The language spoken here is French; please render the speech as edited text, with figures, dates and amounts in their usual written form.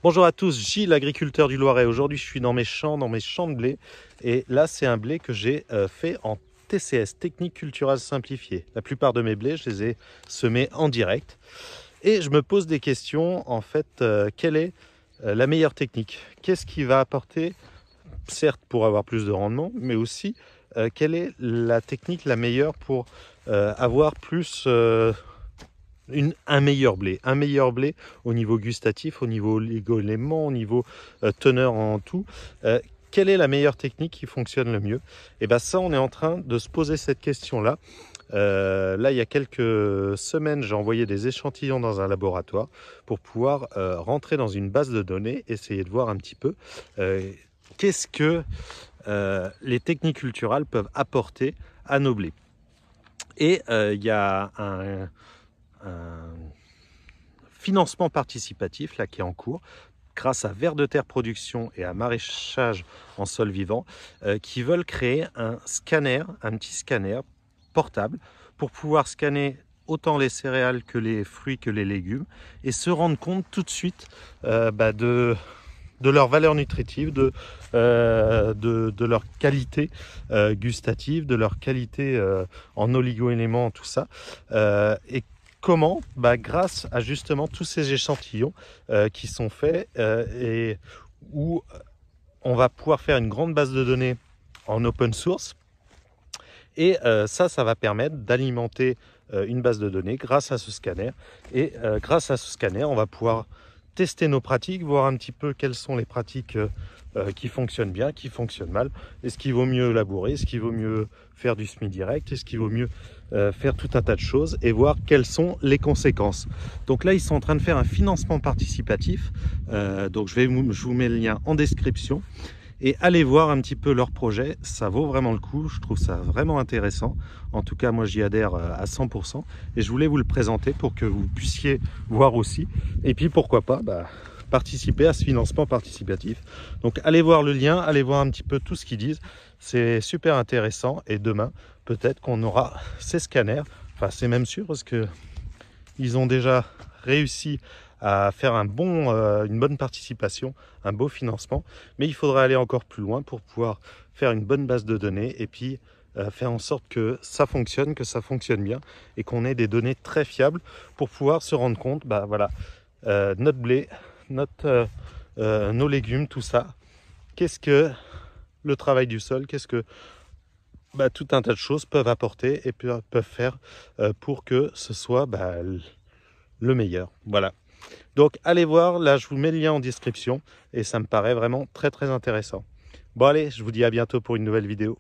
Bonjour à tous, Gilles, l'agriculteur du Loiret. Aujourd'hui, je suis dans mes champs de blé. Et là, c'est un blé que j'ai fait en TCS, technique culturale simplifiée. La plupart de mes blés, je les ai semés en direct. Et je me pose des questions, en fait, quelle est la meilleure technique? Qu'est-ce qui va apporter, certes pour avoir plus de rendement, mais aussi quelle est la technique la meilleure pour avoir plus... un meilleur blé au niveau gustatif, au niveau oligo-éléments, au niveau teneur en tout. Quelle est la meilleure technique qui fonctionne le mieux? Et bien ça, on est en train de se poser cette question-là. Là, il y a quelques semaines, j'ai envoyé des échantillons dans un laboratoire pour pouvoir rentrer dans une base de données, essayer de voir un petit peu qu'est-ce que les techniques culturales peuvent apporter à nos blés. Et il y a un financement participatif là qui est en cours grâce à Vers de Terre Production et à Maraîchage en sol vivant qui veulent créer un scanner, un petit scanner portable pour pouvoir scanner autant les céréales que les fruits que les légumes et se rendre compte tout de suite de leur valeur nutritive, de leur qualité gustative, de leur qualité en oligo-éléments, tout ça. Et comment? Grâce à justement tous ces échantillons qui sont faits et où on va pouvoir faire une grande base de données en open source. Et ça va permettre d'alimenter une base de données grâce à ce scanner. Et grâce à ce scanner, on va pouvoir tester nos pratiques, voir un petit peu quelles sont les pratiques qui fonctionnent bien, qui fonctionnent mal. Est-ce qu'il vaut mieux labourer? Est-ce qu'il vaut mieux faire du semis direct? Est-ce qu'il vaut mieux faire tout un tas de choses et voir quelles sont les conséquences? Donc là, ils sont en train de faire un financement participatif. Donc je vous mets le lien en description. Et allez voir un petit peu leur projet, ça vaut vraiment le coup, je trouve ça vraiment intéressant. En tout cas, moi j'y adhère à 100% et je voulais vous le présenter pour que vous puissiez voir aussi. Et puis pourquoi pas participer à ce financement participatif. Donc allez voir le lien, allez voir un petit peu tout ce qu'ils disent. C'est super intéressant et demain, peut-être qu'on aura ces scanners. Enfin, c'est même sûr parce que ils ont déjà réussi à faire une bonne participation, un beau financement, mais il faudra aller encore plus loin pour pouvoir faire une bonne base de données et puis faire en sorte que ça fonctionne bien et qu'on ait des données très fiables pour pouvoir se rendre compte, notre blé, nos légumes, tout ça, qu'est-ce que le travail du sol, qu'est-ce que tout un tas de choses peuvent apporter et peuvent faire pour que ce soit le meilleur. Voilà. Donc allez voir, là je vous mets le lien en description et ça me paraît vraiment très intéressant. Bon allez, je vous dis à bientôt pour une nouvelle vidéo.